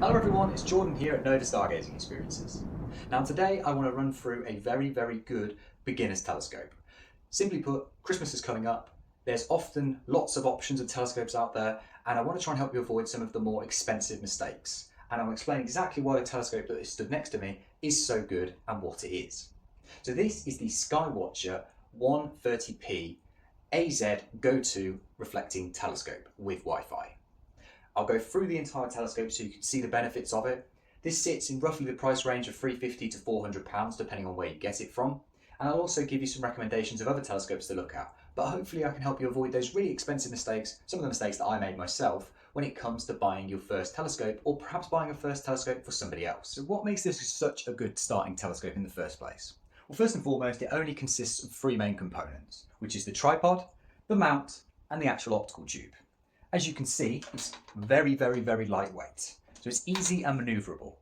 Hello everyone, it's Jordan here at Nova Stargazing Experiences. Now today I want to run through a very good beginner's telescope. Simply put, Christmas is coming up, there's often lots of options of telescopes out there, and I want to try and help you avoid some of the more expensive mistakes. And I'll explain exactly why the telescope that is stood next to me is so good and what it is. So this is the Skywatcher 130P AZ-Goto reflecting telescope with Wi-Fi. I'll go through the entire telescope so you can see the benefits of it. This sits in roughly the price range of £350 to £400 depending on where you get it from. And I'll also give you some recommendations of other telescopes to look at. But hopefully I can help you avoid those really expensive mistakes, some of the mistakes that I made myself, when it comes to buying your first telescope or perhaps buying a first telescope for somebody else. So what makes this such a good starting telescope in the first place? Well, first and foremost, it only consists of three main components, which is the tripod, the mount, and the actual optical tube. As you can see, it's very lightweight, so it's easy and maneuverable.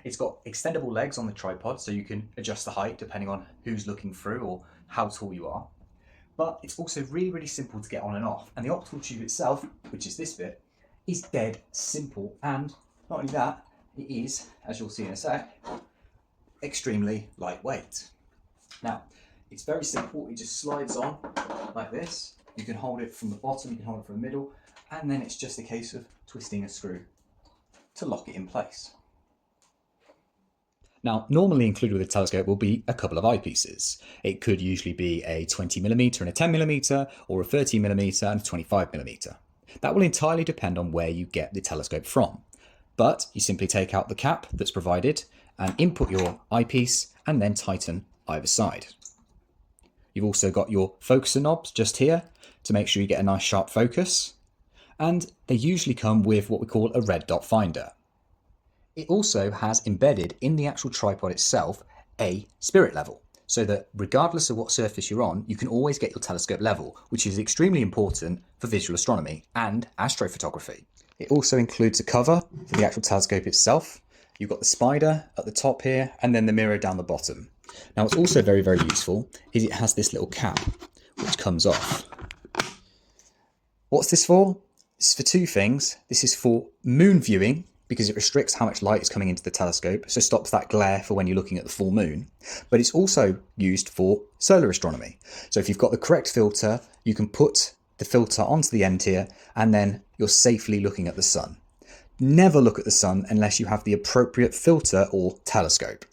It's got extendable legs on the tripod, so you can adjust the height depending on who's looking through or how tall you are. But it's also really simple to get on and off, and the optical tube itself, which is this bit, is dead simple, and not only that, it is, as you'll see in a sec, extremely lightweight. Now, it's very simple, it just slides on like this. You can hold it from the bottom, you can hold it from the middle, and then it's just a case of twisting a screw to lock it in place. Now, normally included with a telescope will be a couple of eyepieces. It could usually be a 20mm and a 10mm, or a 30mm and a 25mm. That will entirely depend on where you get the telescope from. But you simply take out the cap that's provided and input your eyepiece and then tighten either side. You've also got your focuser knobs just here to make sure you get a nice sharp focus. And they usually come with what we call a red dot finder. It also has embedded in the actual tripod itself a spirit level, so that regardless of what surface you're on, you can always get your telescope level, which is extremely important for visual astronomy and astrophotography. It also includes a cover for the actual telescope itself. You've got the spider at the top here, and then the mirror down the bottom. Now what's also very useful is it has this little cap which comes off. What's this for? This is for two things. This is for moon viewing, because it restricts how much light is coming into the telescope, so stops that glare for when you're looking at the full moon. But it's also used for solar astronomy. So if you've got the correct filter, you can put the filter onto the end here, and then you're safely looking at the sun. Never look at the sun unless you have the appropriate filter or telescope.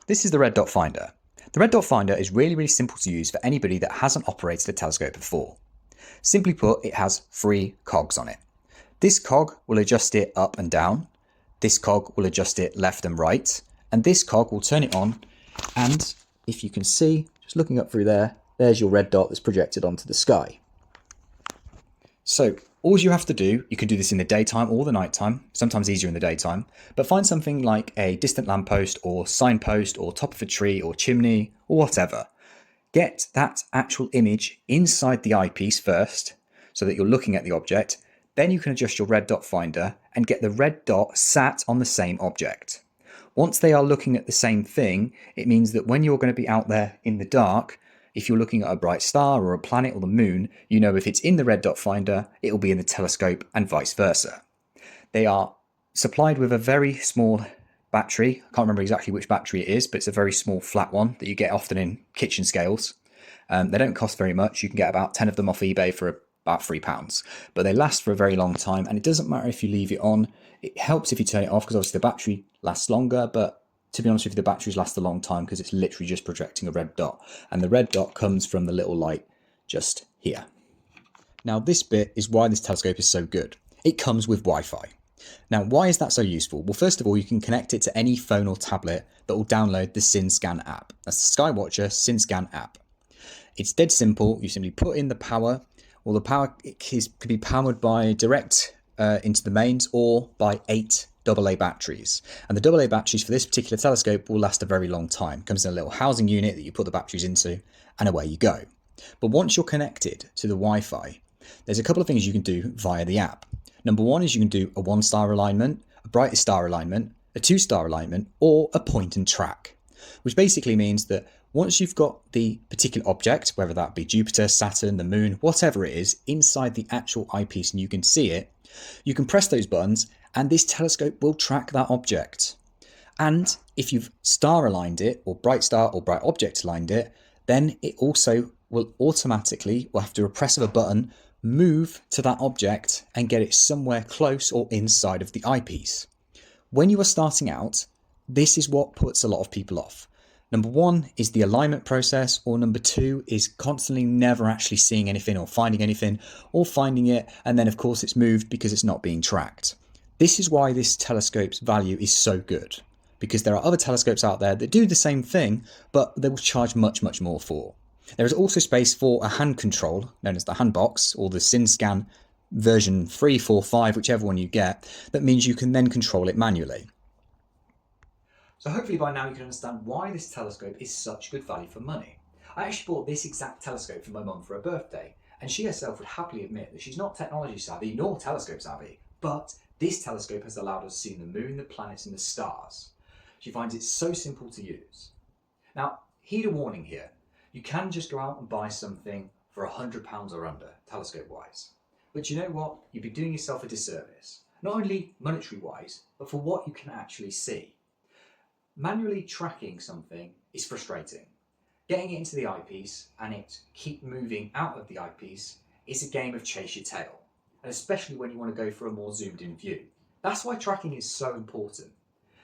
This is the red dot finder. The red dot finder is really simple to use for anybody that hasn't operated a telescope before. Simply put, it has three cogs on it. This cog will adjust it up and down, this cog will adjust it left and right, and this cog will turn it on, and if you can see, just looking up through there, there's your red dot that's projected onto the sky. So all you have to do, you can do this in the daytime or the nighttime, sometimes easier in the daytime, but find something like a distant lamppost or signpost or top of a tree or chimney or whatever. Get that actual image inside the eyepiece first so that you're looking at the object. Then you can adjust your red dot finder and get the red dot sat on the same object. Once they are looking at the same thing, it means that when you're going to be out there in the dark, if you're looking at a bright star or a planet or the moon, you know if it's in the red dot finder, it will be in the telescope and vice versa. They are supplied with a very small battery. I can't remember exactly which battery it is, but it's a very small flat one that you get often in kitchen scales. They don't cost very much. You can get about 10 of them off eBay for about £3, but they last for a very long time, and it doesn't matter if you leave it on. It helps if you turn it off because obviously the battery lasts longer, but to be honest with you, the batteries last a long time because it's literally just projecting a red dot, and the red dot comes from the little light just here. Now this bit is why this telescope is so good. It comes with Wi-Fi. Now, why is that so useful? Well, first of all, you can connect it to any phone or tablet that will download the SynScan app. That's the Skywatcher SynScan app. It's dead simple. You simply put in the power. Well, the power could be powered by direct into the mains or by 8 AA batteries. And the AA batteries for this particular telescope will last a very long time. It comes in a little housing unit that you put the batteries into, and away you go. But once you're connected to the Wi-Fi, there's a couple of things you can do via the app. Number one is you can do a 1-star alignment, a brightest star alignment, a 2-star alignment, or a point and track, which basically means that Once you've got the particular object, whether that be Jupiter, Saturn, the moon, whatever it is, inside the actual eyepiece and you can see it, you can press those buttons and this telescope will track that object. And if you've star aligned it, or bright star or bright object aligned it, then it also will automatically, after a press of a button, move to that object and get it somewhere close or inside of the eyepiece. When you are starting out, this is what puts a lot of people off. Number one is the alignment process, or number two is constantly never actually seeing anything or finding anything, or finding it and then of course it's moved because it's not being tracked. This is why this telescope's value is so good, because there are other telescopes out there that do the same thing, but they will charge much, much more for. There is also space for a hand control, known as the hand box, or the SynScan version 3, 4, 5, whichever one you get, that means you can then control it manually. So hopefully by now you can understand why this telescope is such good value for money. I actually bought this exact telescope for my mum for her birthday, and she herself would happily admit that she's not technology savvy nor telescope savvy, but this telescope has allowed us to see the moon, the planets and the stars. She finds it so simple to use. Now, heed a warning here. You can just go out and buy something for £100 or under, telescope-wise. But you know what? You'd be doing yourself a disservice. Not only monetary-wise, but for what you can actually see. Manually tracking something is frustrating. Getting it into the eyepiece and it keep moving out of the eyepiece is a game of chase your tail. And especially when you want to go for a more zoomed in view. That's why tracking is so important.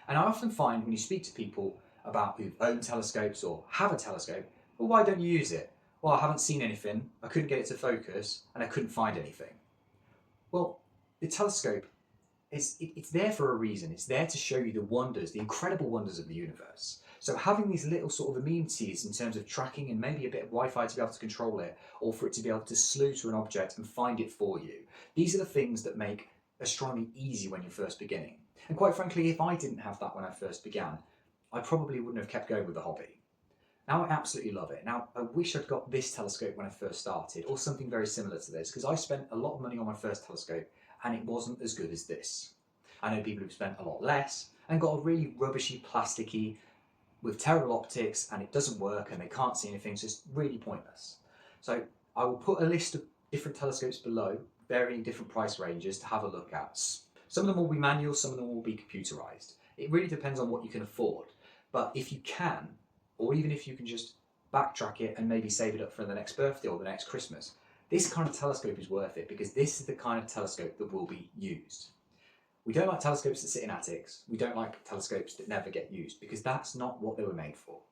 And I often find when you speak to people about who own telescopes or have a telescope, well, why don't you use it? Well, I haven't seen anything, I couldn't get it to focus, and I couldn't find anything. Well, the telescope, it's there for a reason. It's there to show you the wonders, the incredible wonders of the universe. So having these little sort of amenities in terms of tracking and maybe a bit of Wi-Fi to be able to control it, or for it to be able to slew to an object and find it for you, these are the things that make astronomy easy when you're first beginning. And quite frankly, if I didn't have that when I first began, I probably wouldn't have kept going with the hobby. Now I absolutely love it. Now I wish I'd got this telescope when I first started, or something very similar to this, because I spent a lot of money on my first telescope and it wasn't as good as this. I know people who've spent a lot less and got a really rubbishy, plasticky, with terrible optics, and it doesn't work and they can't see anything, so it's really pointless. So I will put a list of different telescopes below, varying different price ranges to have a look at. Some of them will be manual, some of them will be computerized. It really depends on what you can afford. But if you can, or even if you can just backtrack it and maybe save it up for the next birthday or the next Christmas, this kind of telescope is worth it, because this is the kind of telescope that will be used. We don't like telescopes that sit in attics. We don't like telescopes that never get used, because that's not what they were made for.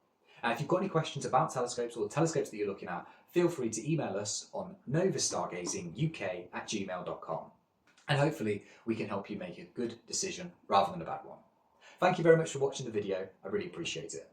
And if you've got any questions about telescopes or the telescopes that you're looking at, feel free to email us on novastargazinguk@gmail.com. And hopefully we can help you make a good decision rather than a bad one. Thank you very much for watching the video. I really appreciate it.